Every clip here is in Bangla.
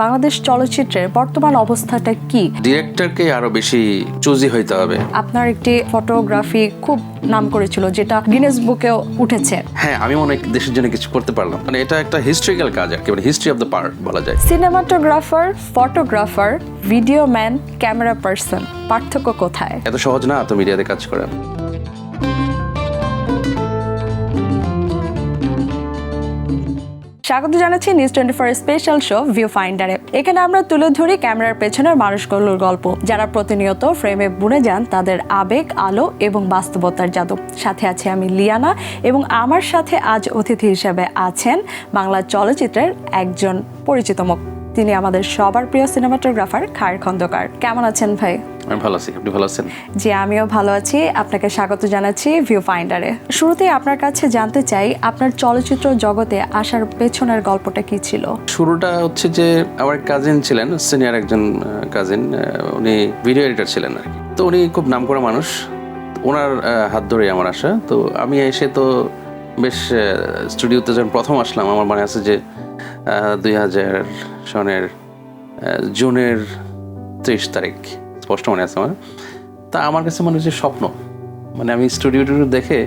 বাংলাদেশ চলচ্চিত্রের বর্তমান অবস্থাটা কি? ডিরেক্টরকে আরো বেশি চুজি হইতে হবে। আপনার একটি ফটোগ্রাফি খুব নাম করেছিল, যেটা গিনেস বুকেও উঠেছে। হ্যাঁ, আমি অনেক দেশের জন্য কিছু করতে পারলাম, মানে এটা একটা হিস্ট্রিক্যাল কাজ আর কি, মানে হিস্ট্রি অফ দ্য পার্ট বলা যায়। Cinematographer, photographer, video man, camera person, পার্থক্য কোথায়? এত সহজ না তো মিডিয়াতে কাজ করা। স্বাগত জানাচ্ছি নিউজ 24 স্পেশাল শো ভিউ ফাইন্ডারে। এখানে আমরা তুলে ধরি ক্যামেরার পেছনের মানুষগুলোর গল্প, যারা প্রতিনিয়ত ফ্রেমে বুনে যান তাদের আবেগ, আলো এবং বাস্তবতার জাদু। সাথে আছে আমি লিয়ানা, এবং আমার সাথে আজ অতিথি হিসেবে আছেন বাংলা চলচ্চিত্রের একজন পরিচিত মুখ। তিনি আমাদের সবার প্রিয় সিনেমাটোগ্রাফার খায়ের খন্দকার। কেমন আছেন ভাই? আমি ভালো আছি, আপনি ভালো আছেন? জি, আমিও ভালো আছি। আপনাকে স্বাগত জানাচ্ছি ভিউ ফাইন্ডারে। শুরুতেই আপনার কাছে জানতে চাই, আপনার চলচ্চিত্র জগতে আসার পেছনের গল্পটা কি ছিল? শুরুটা হচ্ছে যে আমার কাজিন ছিলেন, সিনিয়র একজন কাজিন, উনি ভিডিও এডিটর ছিলেন আর কি। তো উনি খুব নামকরা মানুষ, ওনার হাত ধরেই আমার আসা। তো আমি এসে তো বেশ স্টুডিওতে যখন প্রথম আসলাম, আমার মনে আছে যে 2000 সনের জুনের 30 তারিখ স্পষ্ট মনে আছে আমার। তা আমার কাছে মনে হচ্ছে স্বপ্ন, মানে আমি স্টুডিও দেখে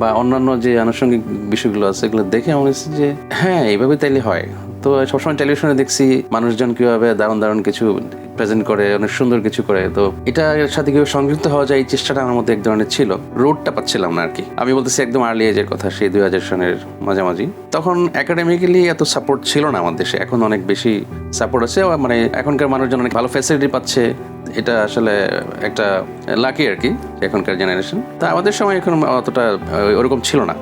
বা অন্যান্য যে আনুষঙ্গিক বিষয়গুলো আছে এগুলো দেখে আমার হচ্ছে যে হ্যাঁ, এইভাবে তাইলে হয়। তো সবসময় টেলিভিশনে দেখছি মানুষজন কীভাবে দারুণ দারুণ কিছু প্রেজেন্ট করে, অনেক সুন্দর কিছু করে, তো এটার সাথে কীভাবে সংযুক্ত হওয়া যায় এই চেষ্টাটা আমার মধ্যে এক ধরনের ছিল। রোডটা পাচ্ছিলাম না আর কি। আমি বলতেছি একদম আর্লি এজের কথা, সেই 2000 সনের মাঝামাঝি। তখন একাডেমিক্যালি এত সাপোর্ট ছিল না আমার দেশে, এখন অনেক বেশি সাপোর্ট আছে। মানে এখনকার মানুষজন অনেক ভালো ফ্যাসিলিটি পাচ্ছে, এটা আসলে একটা লাকি আর কি এখনকার জেনারেশন। তা আমাদের সময় এখন অতটা ওরকম ছিল না।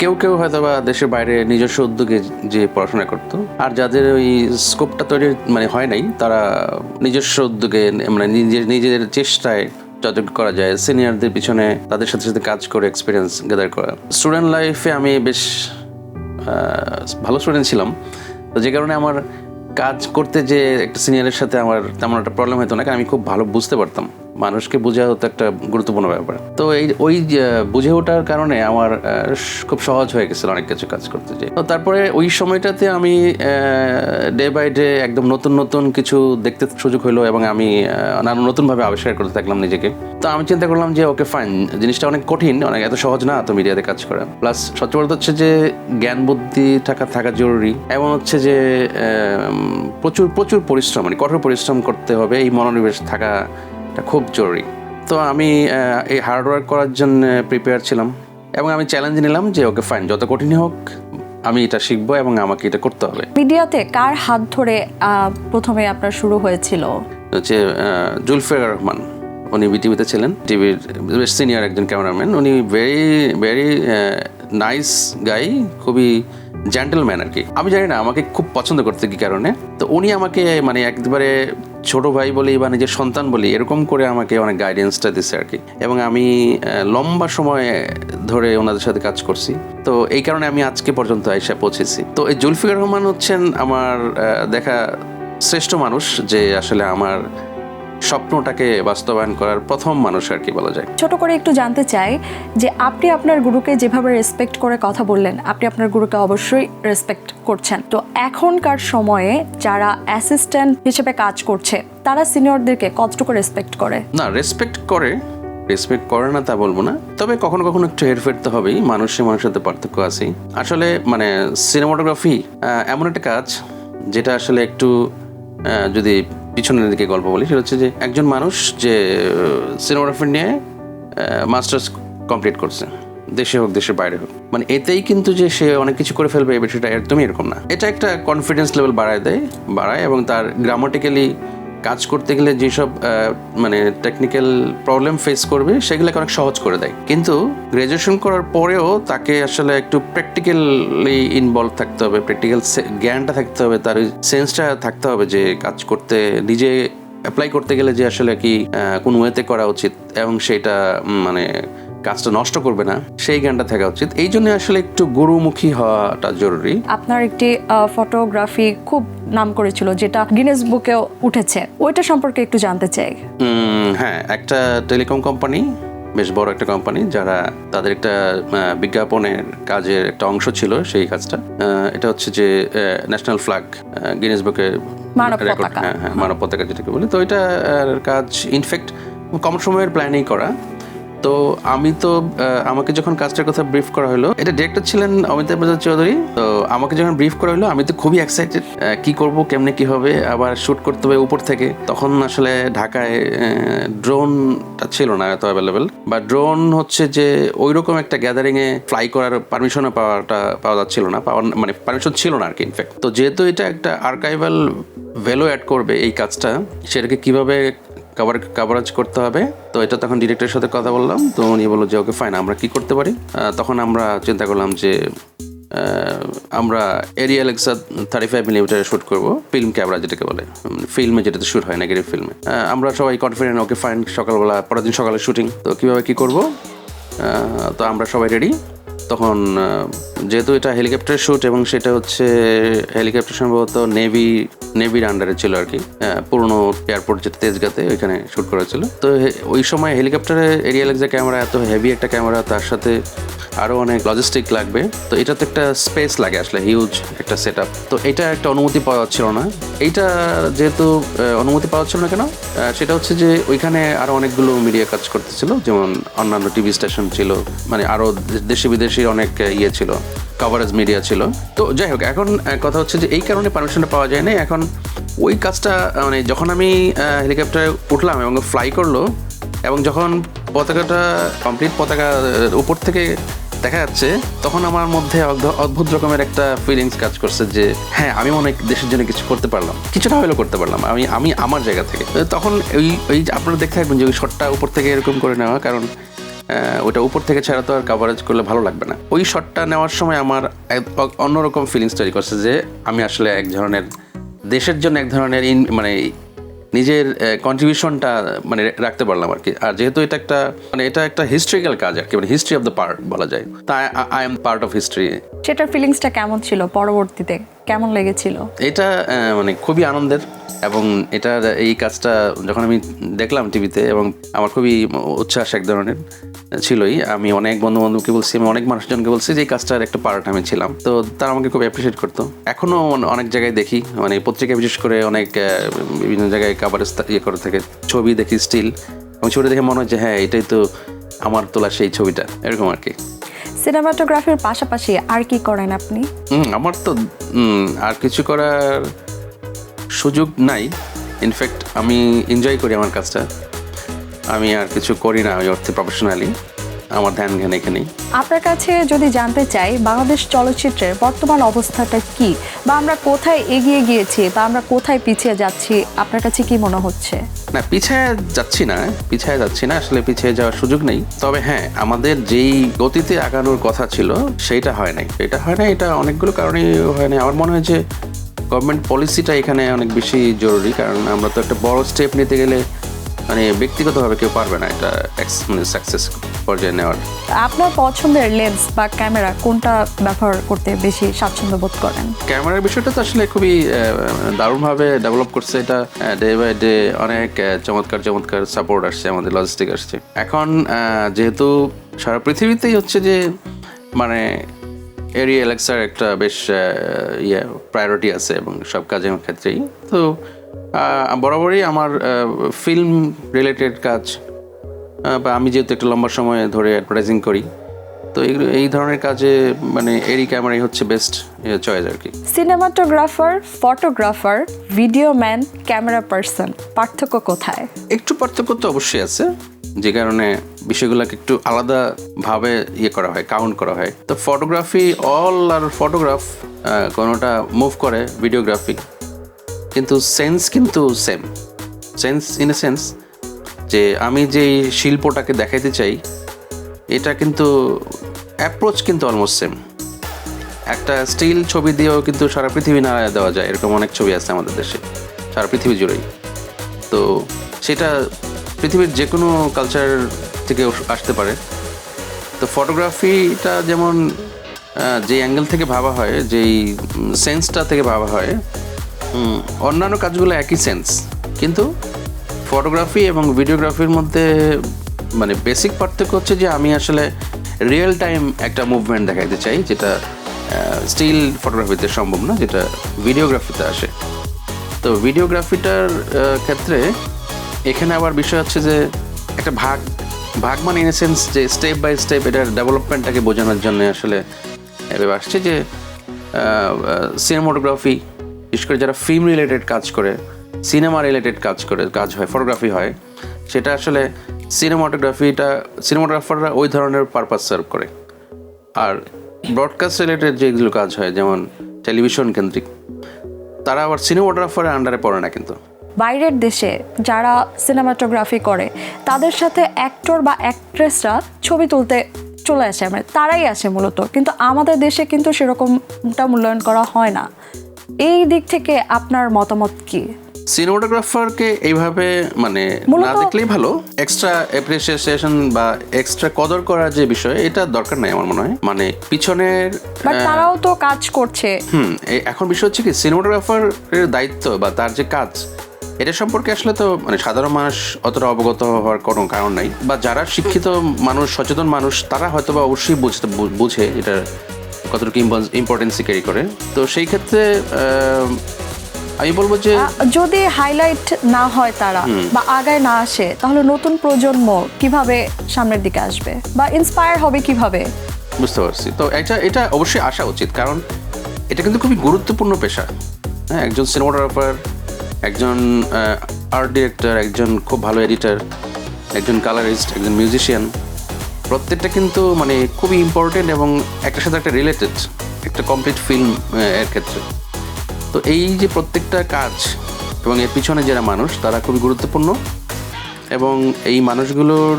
কেউ কেউ হয়তো বা দেশের বাইরে নিজস্ব উদ্যোগে যে পড়াশোনা করতো, আর যাদের ওই স্কোপটা তৈরি মানে হয় নাই, তারা নিজস্ব উদ্যোগে মানে নিজেদের চেষ্টায় যতটুকু করা যায় সিনিয়রদের পিছনে তাদের সাথে সাথে কাজ করে এক্সপিরিয়েন্স গ্যাদার করা। স্টুডেন্ট লাইফে আমি বেশ ভালো স্টুডেন্ট ছিলাম, তো যে কারণে আমার কাজ করতে যে একটা সিনিয়রের সাথে আমার তেমন একটা প্রবলেম হতো না, কারণ আমি খুব ভালো বুঝতে পারতাম, মানুষকে বোঝা হতো একটা গুরুত্বপূর্ণ ব্যাপার। তো ওই বুঝে ওঠার কারণে আমার খুব সহজ হয়ে গেছিল অনেক কিছু কাজ করতে যে। তো তারপরে ওই সময়টাতে আমি ডে বাই ডে একদম নতুন নতুন কিছু দেখতে সুযোগ হলো, এবং আমি নানা নতুনভাবে আবিষ্কার করতে থাকলাম নিজেকে। তো আমি চিন্তা করলাম যে ওকে ফাইন, জিনিসটা অনেক কঠিন, অনেক এত সহজ না তো মিডিয়াতে কাজ করা। প্লাস সবচেয়ে বড় হচ্ছে যে জ্ঞান বুদ্ধি থাকা জরুরি, এবং হচ্ছে যে প্রচুর প্রচুর পরিশ্রম, মানে কঠোর পরিশ্রম করতে হবে, এই মনোনিবেশ থাকা খুব জরুরি। তো আমি এই হার্ডওয়ার্ক করার জন্য প্রিপেয়ার ছিলাম, এবং আমি চ্যালেঞ্জ নিলাম যে ওকে ফাইন, যত কঠিনই হোক আমি এটা শিখবো এবং আমাকে এটা করতে হবে। মিডিয়াতে কার হাত ধরে প্রথমে আপনার শুরু হয়েছিল? হচ্ছে জুলফিকার রহমান, উনি বিটিভিতে ছিলেন, টিভির বেশ সিনিয়র একজন ক্যামেরাম্যান। উনি ভেরি ভেরি নাইস গাই, খুবই জেন্টলম্যান আর কি। আমি জানি না আমাকে খুব পছন্দ করতে কি কারণে, তো উনি আমাকে মানে একবারে ছোট ভাই বলি বা নিজের সন্তান বলি এরকম করে আমাকে অনেক গাইডেন্সটা দিচ্ছে আর কি, এবং আমি লম্বা সময় ধরে ওনাদের সাথে কাজ করছি। তো এই কারণে আমি আজকে পর্যন্ত এসে পৌঁছেছি। তো এই জুলফিকার রহমান হচ্ছেন আমার দেখা শ্রেষ্ঠ মানুষ, যে আসলে আমার স্বপ্নটাকে বাস্তবায়ন করার প্রথম মানুষ আর কি বলা যায়। ছোট করে একটু জানতে চাই যে আপনি আপনার গুরুকে যেভাবে রেসপেক্ট করে কথা বললেন, আপনি আপনার গুরুকে অবশ্যই রেসপেক্ট করছেন। তো এখনকার সময়ে যারা অ্যাসিস্ট্যান্ট হিসেবে কাজ করছে তারা সিনিয়রদেরকে কতটুকু রেসপেক্ট করে? না, রেসপেক্ট করে না তা বলবো না, তবে কখনো কখনো একটু হেরফের তো হবেই, মানুষের সাথে পার্থক্য আছে আসলে। মানে সিনেমাটোগ্রাফি এমন একটা কাজ যেটা আসলে একটু যদি পিছনের দিকে গল্প বলি, সেটা হচ্ছে যে একজন মানুষ যে সিনেমাটোগ্রাফি নিয়ে মাস্টার্স কমপ্লিট করছে, দেশে হোক দেশের বাইরে হোক, মানে এতেই কিন্তু যে সে অনেক কিছু করে ফেলবে এই বিষয়টা একদমই এরকম না। এটা একটা কনফিডেন্স লেভেল বাড়ায়, এবং তার গ্রামাটিক্যালি কাজ করতে গেলে যেসব মানে টেকনিক্যাল প্রবলেম ফেস করবে সেগুলোকে অনেক সহজ করে দেয়। কিন্তু গ্র্যাজুয়েশন করার পরেও তাকে আসলে একটু প্র্যাকটিক্যালি ইনভলভ থাকতে হবে, প্র্যাকটিক্যাল জ্ঞানটা থাকতে হবে, তার সেন্সটা থাকতে হবে যে কাজ করতে নিজে অ্যাপ্লাই করতে গেলে যে আসলে কি কোন ওয়েতে করা উচিত, এবং সেটা মানে কাজটা নষ্ট করবে না, সেই জ্ঞানটা থাকা উচিত। এই জন্য আসলে একটু গুরুমুখী হওয়াটা জরুরি। আপনার একটি ফটোগ্রাফি খুব নাম করেছিল, যেটা গিনেস বুকেও উঠেছে, ওইটা সম্পর্কে একটু জানতে চাই। হ্যাঁ, একটা টেলিকম কোম্পানি, বেশ বড় একটা কোম্পানি, যারা তাদের একটা বিজ্ঞাপনের কাজের একটা অংশ ছিল সেই কাজটা। এটা হচ্ছে যে ন্যাশনাল ফ্ল্যাগ গিনেস বুকে মানব রেকর্ড, পতাকা। হ্যাঁ মানব পতাকা যেটাকে বলি। তো এটা কাজ ইনফ্যাক্ট কম সময়ের প্ল্যানিং করা। তো আমি তো আমাকে যখন কাজটার কথা ব্রিফ করা হলো, এটা ডিরেক্টর ছিলেন অমিতাভ বচ্চন চৌধুরী। তো আমাকে যখন ব্রিফ করা হলো আমি তো খুবই এক্সাইটেড, কি করব, কেমনে কি হবে, আবার শুট করতে হবে উপর থেকে। তখন আসলে ঢাকায় ড্রোনটা ছিল না এত অ্যাভেলেবেল, বা ড্রোন হচ্ছে যে ওই রকম একটা গ্যাদারিংয়ে ফ্লাই করার পারমিশনও পাওয়া যাচ্ছিল না, মানে পারমিশন ছিল না আর কি ইনফ্যাক্ট। তো যেহেতু এটা একটা আর্কাইভাল ভ্যালু অ্যাড করবে এই কাজটা, সেটাকে কিভাবে কাভারেজ করতে হবে, তো এটা তখন ডিরেক্টরের সাথে কথা বললাম। তো উনি বললো যে ওকে ফাইন, আমরা কি করতে পারি। তখন আমরা চিন্তা করলাম যে আমরা এরিয়া এলেক্সা 35mm শ্যুট করবো, ফিল্ম ক্যামেরা যেটাকে বলে, ফিল্মে যেটাতে শ্যুট হয় নেগেটিভ ফিল্মে। আমরা সবাই কনফিডেন্ট, ওকে ফাইন, সকালবেলা পরের দিন সকালে শুটিং, তো কীভাবে কী করবো। তো আমরা সবাই রেডি। তখন যেহেতু এটা হেলিকপ্টারের শ্যুট এবং সেটা হচ্ছে হেলিকপ্টার সম্ভবত নেভির আন্ডারে ছিল আর কি, পুরনো এয়ারপোর্ট যেটা তেজগাঁতে, ওইখানে শ্যুট করা ছিল। তো ওই সময় হেলিকপ্টারে এরিয়া এলেক্সা ক্যামেরা এত হেভি একটা ক্যামেরা, তার সাথে আরও অনেক লজিস্টিক লাগবে। তো এটা তো একটা স্পেস লাগে আসলে, হিউজ একটা সেট আপ। তো এটা একটা অনুমতি পাওয়া যাচ্ছিল না। এইটা যেহেতু অনুমতি পাওয়া যাচ্ছিল না কেন, সেটা হচ্ছে যে ওইখানে আরও অনেকগুলো মিডিয়া কাজ করতেছিল, যেমন অন্যান্য টিভি স্টেশন ছিল, মানে আরও দেশি বিদেশি অনেক ইয়ে ছিল, কভারেজ মিডিয়া ছিল। তো যাই হোক, এখন কথা হচ্ছে যে এই কারণে পারমিশনটা পাওয়া যায় না। এখন ওই কাজটা মানে যখন আমি হেলিকপ্টারে উঠলাম এবং ফ্লাই করলো, এবং যখন পতাকাটা কমপ্লিট, পতাকা উপর থেকে দেখা যাচ্ছে, তখন আমার মধ্যে অদ্ভুত রকমের একটা ফিলিংস কাজ করছে যে হ্যাঁ, আমি অনেক দেশের জন্য কিছু করতে পারলাম, কিছুটা হলেও করতে পারলাম আমি আমার জায়গা থেকে। তখন ওই আপনারা দেখতে থাকবেন যে ওই শটটা উপর থেকে এরকম করে নেওয়া, কারণ ওটা উপর থেকে ছাড়া তো আর কাভারেজ করলে ভালো লাগবে না। ওই শটটা নেওয়ার সময় আমার অন্যরকম ফিলিংস তৈরি করছে যে আমি আসলে এক ধরনের দেশের জন্য এক ধরনের মানে নিজের কন্ট্রিবিউশনটা মানে রাখতে পারলাম আর কি। আর যেহেতু এটা একটা হিস্ট্রিক্যাল কাজ আর কি, মানে হিস্ট্রি অফ দ্য পার্ট বলা যায়, তাই I am part of history. সেটার ফিলিংসটা কেমন ছিল, পরবর্তীতে কেমন লেগেছিল? এটা মানে খুবই আনন্দের, এবং এই কাজটা যখন আমি দেখলাম টিভিতে, এবং আমার খুবই উচ্ছ্বাস এক ধরনের ছিলই। আমি অনেক বন্ধুকে বলছি, আমি অনেক মানুষজনকে বলছি যে এই কাজটার একটা পার্ট আমি ছিলাম। তো তারা আমাকে খুব অ্যাপ্রিসিয়েট করতো। এখনও অনেক জায়গায় দেখি, মানে পত্রিকায় বিশেষ করে অনেক বিভিন্ন জায়গায় কাভারেজ ইয়ে করে থাকে, ছবি দেখি স্টিল, এবং ছবিটা দেখে মনে হয় যে হ্যাঁ, এটাই তো আমার তোলা সেই ছবিটা, এরকম আর কি। সিনেমাটোগ্রাফির পাশাপাশি আর কি করেন আপনি? আমার তো আর কিছু করার সুযোগ নাই। ইনফ্যাক্ট আমি এনজয় করি আমার কাজটা, আমি আর কিছু করি না ওই অর্থে প্রফেশনালি, আমার ধ্যান জ্ঞান এখানেই। আপনার কাছে যদি জানতে চাই বাংলাদেশ চলচ্চিত্রের বর্তমান অবস্থাটা কি, বা আমরা কোথায় এগিয়ে গিয়েছি বা আমরা কোথায় পিছিয়ে যাচ্ছি, আপনার কাছে কি মনে হচ্ছে? না, পিছিয়ে যাচ্ছি না, আসলে পিছিয়ে যাওয়ার সুযোগ নেই। তবে হ্যাঁ, আমাদের যেই গতিতে আগানোর কথা ছিল সেইটা হয় নাই। এটা অনেকগুলো কারণেই হয় নাই। আমার মনে হয় যে গভর্নমেন্ট পলিসিটা এখানে অনেক বেশি জরুরি, কারণ আমরা তো একটা বড় স্টেপ নিতে গেলে মানে ব্যক্তিগতভাবে কেউ পারবে না এটা মানে সাকসেস পর্যায়ে নেওয়ার। আপনার পছন্দের লেন্স বা ক্যামেরা কোনটা ব্যবহার করতে বেশি স্বাচ্ছন্দ্য বোধ করেন? ক্যামেরার বিষয়টা তো আসলে খুবই দারুণভাবে ডেভেলপ করছে। এটা ডে বাই ডে অনেক চমৎকার সাপোর্ট আসছে, আমাদের লজিস্টিক আসছে। এখন যেহেতু সারা পৃথিবীতেই হচ্ছে যে মানে এরিয়া এলেক্সার একটা বেশ প্রায়োরিটি আছে এবং সব কাজের ক্ষেত্রেই। তো বরাবরই আমার ফিল্ম রিলেটেড কাজ, বা আমি যেহেতু একটা লম্বা সময় ধরে অ্যাডভার্টাইজিং করি, তো এই ধরনের কাজে মানে এরি ক্যামেরাই হচ্ছে বেস্ট চয়েস আর কি। Cinematographer, photographer, video man, camera person, পার্থক্য কোথায়? একটু পার্থক্য তো অবশ্যই আছে, যে কারণে বিষয়গুলোকে একটু আলাদাভাবে করা হয়, কাউন্ট করা হয়। তো ফটোগ্রাফি অল আর ফটোগ্রাফ, কোনোটা মুভ করে ভিডিওগ্রাফি, কিন্তু সেন্স কিন্তু সেন্স ইন এ সেন্স যে আমি যেই শিল্পটাকে দেখাইতে চাই, এটা কিন্তু অ্যাপ্রোচ কিন্তু অলমোস্ট সেম। একটা স্টিল ছবি দিয়েও কিন্তু সারা পৃথিবী নাড়ায় দেওয়া যায়, এরকম অনেক ছবি আছে আমাদের দেশে, সারা পৃথিবী জুড়েই। তো সেটা পৃথিবীর যে কোনো কালচার থেকে আসতে পারে। তো ফটোগ্রাফিটা যেমন যে অ্যাঙ্গেল থেকে ভাবা হয়, যেই সেন্সটা থেকে ভাবা হয়, অন্যান্য কাজগুলো একই সেন্স, কিন্তু ফটোগ্রাফি এবং ভিডিওগ্রাফির মধ্যে মানে বেসিক পার্থক্য হচ্ছে যে আমি আসলে রিয়েল টাইম একটা মুভমেন্ট দেখাইতে চাই, যেটা স্টিল ফটোগ্রাফিতে সম্ভব না, যেটা ভিডিওগ্রাফিতে আসে। তো ভিডিওগ্রাফিটার ক্ষেত্রে এখানে আবার বিষয় হচ্ছে যে একটা ভাগ মানে ইন সেন্স যে স্টেপ বাই স্টেপ এটার ডেভেলপমেন্টটাকে বোঝানোর জন্য আসলে এভাবে আসছে যে সিনেমাটোগ্রাফি, বিশেষ করে যারা ফিল্ম রিলেটেড কাজ করে, সিনেমা রিলেটেড কাজ হয়, ফটোগ্রাফি হয়, সেটা আসলে সিনেমাটোগ্রাফাররা ওই ধরনের পারপাস সার্ভ করে। আর ব্রডকাস্ট রিলেটেড যেগুলো কাজ হয়, যেমন টেলিভিশন কেন্দ্রিক, তারা আবার সিনেমাটোগ্রাফারের আন্ডারে পড়ে না। কিন্তু বাইরের দেশে যারা সিনেমাটোগ্রাফি করে তাদের সাথে অ্যাক্টর বা অ্যাক্ট্রেসরা ছবি তুলতে চলে আসে, মানে তারাই আসে মূলত, কিন্তু আমাদের দেশে কিন্তু সেরকমটা মূল্যায়ন করা হয় না। এই দিক থেকে আপনার মতামত কি? সিনেমাটোগ্রাফারকে এইভাবে মানে না দেখলেই ভালো। এক্সট্রা অ্যাপ্রিসিয়েশন বা এক্সট্রা কদর করার যে বিষয়, এটা দরকার নাই আমার মনে হয়। মানে পিছনের তারাও তো কাজ করছে। এখন বিষয় হচ্ছে কি, সিনেমাটোগ্রাফারের দায়িত্ব বা তার যে কাজ, এটা সম্পর্কে আসলে তো মানে সাধারণ মানুষ অতটা অবগত হওয়ার কোনো কারণ নাই। বা যারা শিক্ষিত মানুষ, সচেতন মানুষ, তারা হয়তো বা অবশ্যই বুঝে এটা কতটুকু ইম্পর্টেন্সি ক্যারি করে। তো সেই ক্ষেত্রে আমি বলবো যে যদি হাইলাইট না হয় তারা বা আগায় না আসে, তাহলে নতুন প্রজন্ম কিভাবে সামনের দিকে আসবে বা ইন্সপায়ার হবে কিভাবে? বুঝতে পারছি। তো এটা অবশ্যই আসা উচিত, কারণ এটা কিন্তু খুবই গুরুত্বপূর্ণ পেশা। হ্যাঁ, একজন সিনেমাটোগ্রাফার, একজন আর্ট ডিরেক্টর, একজন খুব ভালো এডিটর, একজন কালারিস্ট, একজন মিউজিশিয়ান, প্রত্যেকটা কিন্তু মানে খুবই ইম্পর্টেন্ট এবং একটার সাথে একটা রিলেটেড, একটা কমপ্লিট ফিল্ম এর ক্ষেত্রে। তো এই যে প্রত্যেকটা কাজ এবং এর পিছনে যারা মানুষ, তারা খুবই গুরুত্বপূর্ণ এবং এই মানুষগুলোর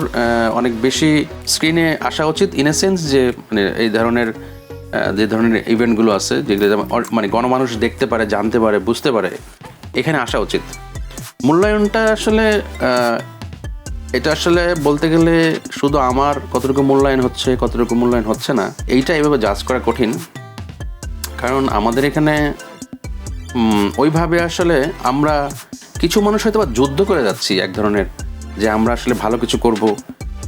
অনেক বেশি স্ক্রিনে আসা উচিত, ইন এ সেন্স যে মানে এই ধরনের যে ধরনের ইভেন্টগুলো আছে, যেগুলো মানে গণমানুষ দেখতে পারে, জানতে পারে, বুঝতে পারে, এখানে আসা উচিত। মূল্যায়নটা আসলে এটা আসলে বলতে গেলে শুধু আমার কতটুকু মূল্যায়ন হচ্ছে, কতটুকু মূল্যায়ন হচ্ছে না, এইটা এভাবে জাজ করা কঠিন। কারণ আমাদের এখানে ওইভাবে আসলে আমরা কিছু মানুষ হয়তো বা যুদ্ধ করে যাচ্ছি এক ধরনের, যে আমরা আসলে ভালো কিছু করব,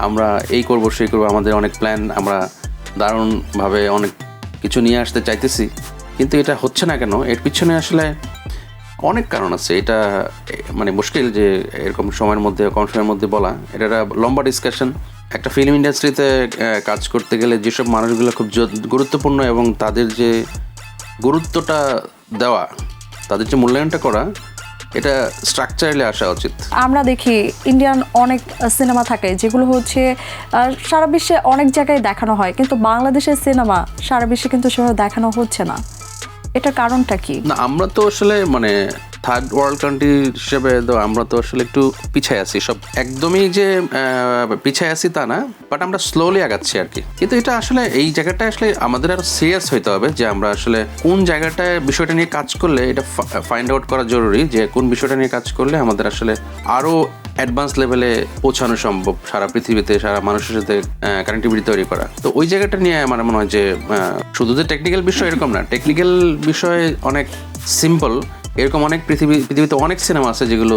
আমরা এই করব সেই করব, আমাদের অনেক প্ল্যান, আমরা দারুণভাবে অনেক কিছু নিয়ে আসতে চাইতেছি, কিন্তু এটা হচ্ছে না কেন? এর পিছনে আসলে অনেক কারণ আছে। এটা মানে মুশকিল যে এরকম সময়ের মধ্যে, কম সময়ের মধ্যে বলা। এটা একটা লম্বা ডিসকাশন। একটা ফিল্ম ইন্ডাস্ট্রিতে কাজ করতে গেলে যেসব মানুষগুলো খুব গুরুত্বপূর্ণ এবং তাদের যে গুরুত্বটা দেওয়া, তাদের যে মূল্যায়নটা করা, এটা স্ট্রাকচারালি আসা উচিত। আমরা দেখি ইন্ডিয়ান অনেক সিনেমা থাকে যেগুলো হচ্ছে সারা বিশ্বে অনেক জায়গায় দেখানো হয়, কিন্তু বাংলাদেশের সিনেমা সারা বিশ্বে কিন্তু সেভাবে দেখানো হচ্ছে না। এটার কারণটা কি? না, আমরা তো আসলে মানে থার্ড ওয়ার্ল্ড কান্ট্রি হিসেবে তো আমরা তো আসলে একটু পিছায় আছি। সব একদমই যে পিছায় আছি তা না, বাট আমরা স্লোলি আগাচ্ছি আর কি। কিন্তু এটা আসলে এই জায়গাটা আসলে আমাদের আরো সিরিয়াস হইতে হবে, যে আমরা আসলে কোন জায়গাটায় বিষয়টা নিয়ে কাজ করলে, এটা ফাইন্ড আউট করা জরুরি যে কোন বিষয়টা নিয়ে কাজ করলে আমাদের আসলে আরো অ্যাডভান্স লেভেলে পৌঁছানো সম্ভব, সারা পৃথিবীতে সারা মানুষের সাথে কানেক্টিভিটি তৈরি করা। তো ওই জায়গাটা নিয়ে আমার মনে হয় যে শুধু যে টেকনিক্যাল বিষয় এরকম না, টেকনিক্যাল বিষয় অনেক সিম্পল। এরকম অনেক পৃথিবীতে অনেক সিনেমা আছে যেগুলো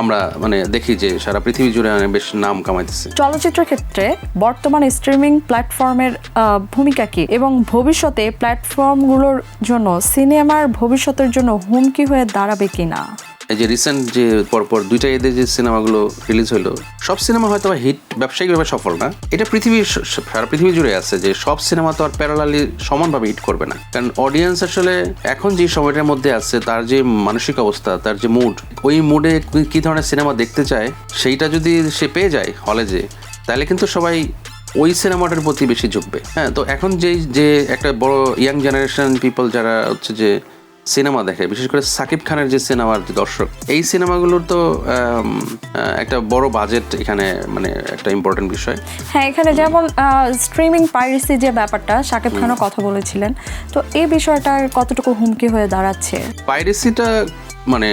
আমরা মানে দেখি যে সারা পৃথিবী জুড়ে বেশ নাম কামাইতেছে। চলচ্চিত্র ক্ষেত্রে বর্তমানে স্ট্রিমিং প্ল্যাটফর্মের ভূমিকা কি, এবং ভবিষ্যতে প্ল্যাটফর্মগুলোর জন্য সিনেমার ভবিষ্যতের জন্য হুমকি হয়ে দাঁড়াবে কিনা? এই যে রিসেন্ট যে পরপর দুইটা ঈদে যে সিনেমাগুলো রিলিজ হলো, সব সিনেমা হয়তো হিট, ব্যবসায়িকভাবে সফল না। এটা সারা পৃথিবী জুড়ে আছে যে সব সিনেমা তো আর প্যারালালি সমানভাবে হিট করবে না, কারণ অডিয়েন্স আসলে এখন যে সময়টার মধ্যে আছে, তার যে মানসিক অবস্থা, তার যে মুড, ওই মুডে কি ধরনের সিনেমা দেখতে চায়, সেইটা যদি সে পেয়ে যায় হলে যে, তাহলে কিন্তু সবাই ওই সিনেমাটার প্রতি বেশি ঝুঁকবে। হ্যাঁ, তো এখন যে একটা বড় ইয়াং জেনারেশন পিপল যারা হচ্ছে যে সিনেমা দেখে, বিশেষ করে সাকিব খানের যে সিনেমার যে দর্শক, এই সিনেমাগুলোর তো একটা বড় বাজেট এখানে মানে একটা ইম্পর্টেন্ট বিষয়। হ্যাঁ, এখানে যেমন স্ট্রিমিং পাইরেসি যে ব্যাপারটা সাকিব খানও কথা বলেছিলেন, তো এই বিষয়টা কতটুকু হুমকি হয়ে দাঁড়াচ্ছে? পাইরেসিটা মানে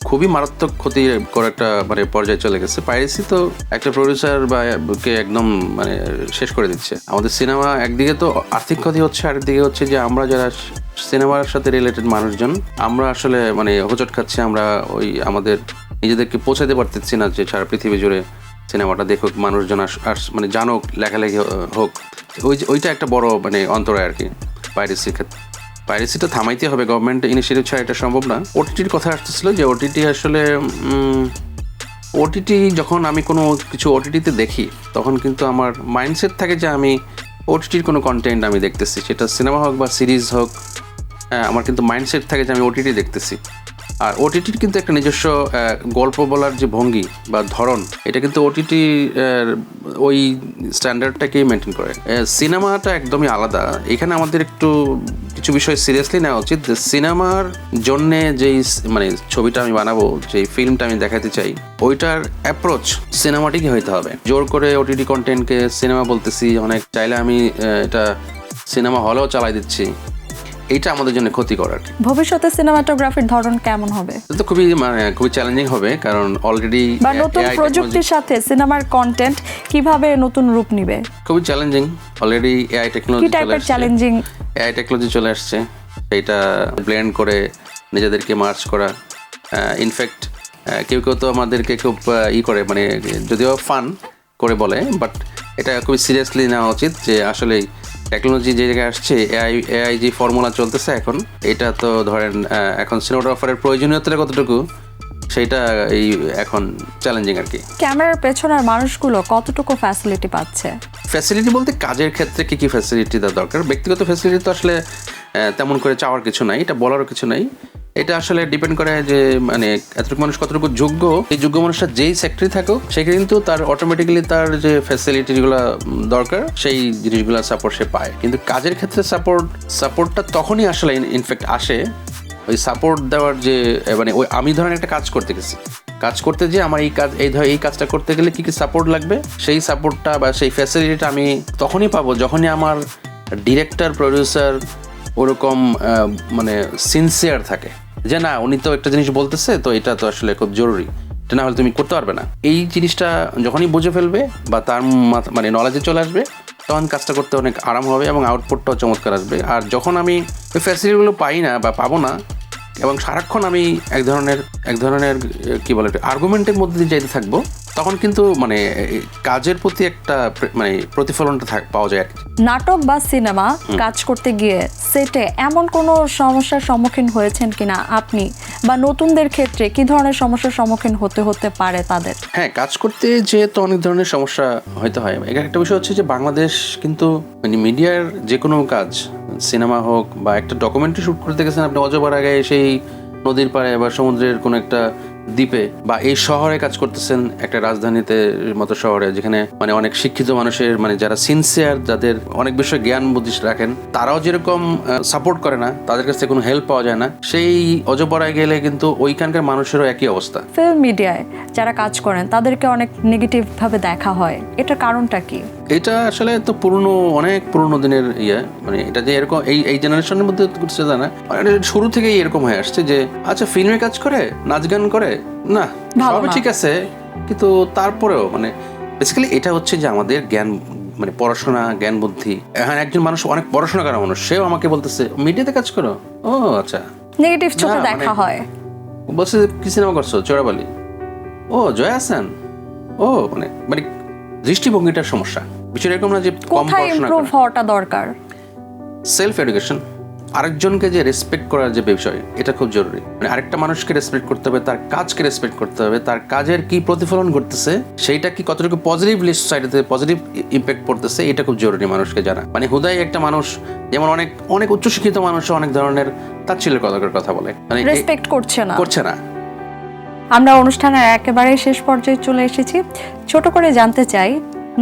খুবই মারাত্মক ক্ষতিকর একটা মানে পর্যায়ে চলে গেছে। পাইরেসি তো একটা প্রডিউসার বা কে একদম মানে শেষ করে দিচ্ছে। আমাদের সিনেমা একদিকে তো আর্থিক ক্ষতি হচ্ছে, আরেকদিকে হচ্ছে যে আমরা যারা সিনেমার সাথে রিলেটেড মানুষজন, আমরা আসলে মানে হোঁচট খাচ্ছি। আমরা ওই আমাদের নিজেদেরকে পৌঁছাতে পারতেছি না যে সারা পৃথিবী জুড়ে সিনেমাটা দেখুক, মানুষজন মানে জানুক, লেখালেখি হোক। ওইটা একটা বড় মানে অন্তরায় আর কি পাইরেসির ক্ষেত্রে। পাইরেসিটা থামাইতে হবে, গভর্নমেন্ট ইনিশিয়েটিভ ছাড়া এটা সম্ভব না। ওটিটির কথা আসতেছিল যে ওটিটি আসলে ওটিটি যখন আমি কোনো কিছু ওটিটিতে দেখি তখন কিন্তু আমার মাইন্ডসেট থাকে যে আমি ওটিটির কোনো কন্টেন্ট আমি দেখতেছি, সেটা সিনেমা হোক বা সিরিজ হোক, আমার কিন্তু মাইন্ডসেট থাকে যে আমি ওটিটি দেখতেছি। আর ওটিটির কিন্তু একটা নিজস্ব গল্প বলার যে ভঙ্গি বা ধরন, এটা কিন্তু ওটিটি ওই স্ট্যান্ডার্ডটাকেই মেনটেন করে। সিনেমাটা একদমই আলাদা। এখানে আমাদের একটু কিছু বিষয় সিরিয়াসলি নেওয়া উচিত। যে সিনেমার জন্যে যেই মানে ছবিটা আমি বানাবো, যেই ফিল্মটা আমি দেখাতে চাই, ওইটার অ্যাপ্রোচ সিনেমাটিকই হইতে হবে। জোর করে ওটিটি কন্টেন্টকে সিনেমা বলতেছি, অনেক চাইলে আমি এটা সিনেমা হলেও চালাই দিচ্ছি, এইটা আমাদের জন্য ক্ষতিকর আর কি। ভবিষ্যতে সিনেমাটোগ্রাফির ধরন কেমন হবে? এটা তো খুবই চ্যালেঞ্জিং হবে, কারণ অলরেডি বা নতুন প্রযুক্তির সাথে সিনেমার কন্টেন্ট কিভাবে নতুন রূপ নিবে? খুবই চ্যালেঞ্জিং। অলরেডি এআই টেকনোলজি কি টাইপের চ্যালেঞ্জিং? এআই টেকনোলজি চলে আসছে, এটা ব্লেন্ড করে নিজেদেরকে মার্চ করা। ইনফ্যাক্ট কেউ কেউ তো আমাদেরকে খুব করে, মানে যদিও ফান করে বলে, বাট এটা খুবই সিরিয়াসলি নেওয়া উচিত যে আসলে টেকনোলজি যে জায়গায় আসছে, এআই যে ফর্মুলা চলতেছে এখন, এটা তো ধরেন এখন সিনেমাটোগ্রাফারের প্রয়োজনীয়তা কতটুকু, সেইটা এই এখন চ্যালেঞ্জিং আর কি। ক্যামেরার পেছনের মানুষগুলো কতটুকু ফ্যাসিলিটি পাচ্ছে? ফ্যাসিলিটি বলতে কাজের ক্ষেত্রে কি কি ফ্যাসিলিটি দেওয়া দরকার। ব্যক্তিগত ফ্যাসিলিটি তো আসলে তেমন করে চাওয়ার কিছু নাই, এটা বলারও কিছু নাই। এটা আসলে ডিপেন্ড করে যে মানে এতটুকু মানুষ কতটুকু যোগ্য। এই যোগ্য মানুষটা যেই সেক্টরে থাকুক, সেখানে কিন্তু তার অটোমেটিক্যালি তার যে ফ্যাসিলিটিগুলো দরকার, সেই জিনিসগুলো সাপোর্ট সে পায়। কিন্তু কাজের ক্ষেত্রে সাপোর্টটা তখনই আসলে ইনফ্যাক্ট আসে, ওই সাপোর্ট দেওয়ার যে মানে ওই আমি ধরেন একটা কাজ করতে গেছি, কাজ করতে যে আমার এই কাজটা করতে গেলে কী কী সাপোর্ট লাগবে, সেই সাপোর্টটা বা সেই ফ্যাসিলিটিটা আমি তখনই পাবো যখনই আমার ডিরেক্টর প্রডিউসার ওরকম মানে সিনসিয়ার থাকে যে না, উনি তো একটা জিনিস বলতেছে, তো এটা তো আসলে খুব জরুরি, এটা না হলে তুমি করতে পারবে না। এই জিনিসটা যখনই বুঝে ফেলবে বা তার মানে নলেজে চলে আসবে, তখন কাজটা করতে অনেক আরাম হবে এবং আউটপুটটাও চমৎকার আসবে। আর যখন আমি ওই ফ্যাসিলিটিগুলো পাই না বা পাবো না, এবং সারাক্ষণ আমি এক ধরনের কি বলে আর্গুমেন্টের মধ্যে দিয়ে যাইতে থাকবো, তখন কিন্তু মানে কাজের প্রতি একটা মানে প্রতিফলনটা পাওয়া যায় আর কি। নাটক বা সিনেমা কাজ করতে গিয়ে সেটে এমন কোনো সমস্যার সম্মুখীন হয়েছেন কিনা আপনি, বা নতুনদের ক্ষেত্রে কি ধরনের সমস্যার সম্মুখীন হতে পারে তাদের? হ্যাঁ, কাজ করতে যেহেতু অনেক ধরনের সমস্যা হয়তো হয়। এখানে একটা বিষয় হচ্ছে যে বাংলাদেশ কিন্তু মানে মিডিয়ার যে কোনো কাজ, সিনেমা হোক বা একটা ডকুমেন্টারি শুট করতে গেছেন আপনি অজবার আগে সেই নদীর পাড়ে বা সমুদ্রের কোনো একটা দ্বীপে, বা এই শহরে কাজ করতেছেন একটা রাজধানীতে মতো শহরে, যেখানে মানে অনেক শিক্ষিত মানুষের মানে যারা সিনসিয়ার, যাদের অনেক বিষয়ে জ্ঞান বুদ্ধি রাখেন, তারাও যেরকম সাপোর্ট করে না, তাদের কাছ থেকে কোনো হেল্প পাওয়া যায় না, সেই অজপাড়ায় গেলে কিন্তু ওইখানকার মানুষেরও একই অবস্থা। ফিল্ম মিডিয়ায় যারা কাজ করেন তাদেরকে অনেক নেগেটিভ ভাবে দেখা হয়, এটার কারণটা কি? এটা আসলে তো অনেক পুরনো দিনের মানে এটা যে এরকম এই জেনারেশনের মধ্যে করছে না, মানে শুরু থেকেই এরকম হয়ে আসছে যে আচ্ছা ফিল্মে কাজ করে, নাচ গান করে, না সবই ঠিক আছে, কিন্তু তারপরেও মানে বেসিক্যালি এটা হচ্ছে যে আমাদের জ্ঞান মানে পড়াশোনা, জ্ঞান বুদ্ধি। এখন একজন মানুষ অনেক পড়াশোনা করা মানুষ, সেও আমাকে বলতেছে মিডিয়াতে কাজ করো, ও আচ্ছা, নেগেটিভ চোখে দেখা হয়। বলছে কি সিনেমা করছো, চোরাবালি, ও জয়া আহসান, ও মানে মানে দৃষ্টিভঙ্গিটার সমস্যা। বিষয় এরকম না যে কম কোথায় ইমপ্রুভ হওয়াটা দরকার? সেলফ এডুকেশন, আরেকজনকে যে রেসপেক্ট করার যে বিষয়, এটা খুব জরুরি। মানে আরেকটা মানুষকে রেসপেক্ট করতে হবে, তার কাজকে রেসপেক্ট করতে হবে, তার কাজের কি প্রতিফলন ঘটতেছে, সেইটা কি কতটুকু পজিটিভলি সোসাইটিতে পজিটিভ ইম্প্যাক্ট পড়তেছে, এটা খুব জরুরি মানুষকে জানা। মানে হুদাই একটা মানুষ যেমন অনেক উচ্চশিক্ষিত মানুষ অনেক ধরনের তাচ্ছিল্যের কথা বলে, মানে রেসপেক্ট করছে না। আমরা অনুষ্ঠানের একেবারে শেষ পর্যায়ে চলে এসেছি। ছোট করে জানতে চাই,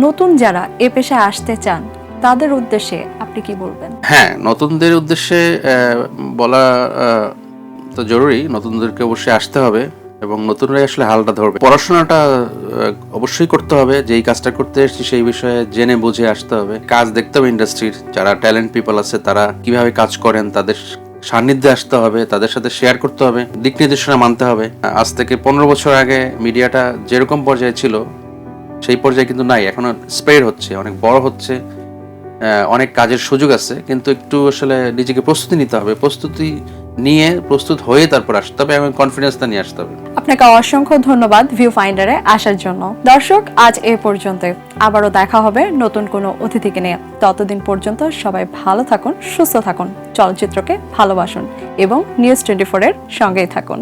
নতুন যারা এ পেশায় আসতে চান তাদের উদ্দেশ্যে আপনি কি বলবেন? হ্যাঁ, নতুনদের উদ্দেশ্যে বলা তো জরুরি, নতুনদেরকে অবশ্যই আসতে হবে এবং নতুনরাই আসলে হালটা ধরবে। পড়াশোনাটা অবশ্যই করতে হবে, যেই কাজটা করতে এসেছি সেই বিষয়ে জেনে বুঝে আসতে হবে। কাজ দেখতে হবে ইন্ডাস্ট্রির, যারা ট্যালেন্ট পিপল আছে তারা কিভাবে কাজ করেন, তাদের সান্নিধ্যে আসতে হবে, তাদের সাথে শেয়ার করতে হবে, দিক নির্দেশনা মানতে হবে। আজ থেকে 15 বছর আগে মিডিয়াটা যেরকম পর্যায়ে ছিল সেই পর্যায়ে কিন্তু নাই, এখনো স্প্রেড হচ্ছে, অনেক বড় হচ্ছে, অনেক কাজের সুযোগ আছে, কিন্তু একটু আসলে নিজেকে প্রস্তুতি নিতে হবে, প্রস্তুতি নিয়ে প্রস্তুত হয়ে তারপর আসতে হবে এবং কনফিডেন্সটা নিয়ে আসতে হবে। আপনাকে অসংখ্য ধন্যবাদ ভিউ ফাইন্ডারে আসার জন্য। দর্শক, আজ এ পর্যন্ত, আবারও দেখা হবে নতুন কোনো অতিথিকে নিয়ে। ততদিন পর্যন্ত সবাই ভালো থাকুন, সুস্থ থাকুন, চলচ্চিত্রকে ভালোবাসুন এবং নিউজ 24 এর সঙ্গেই থাকুন।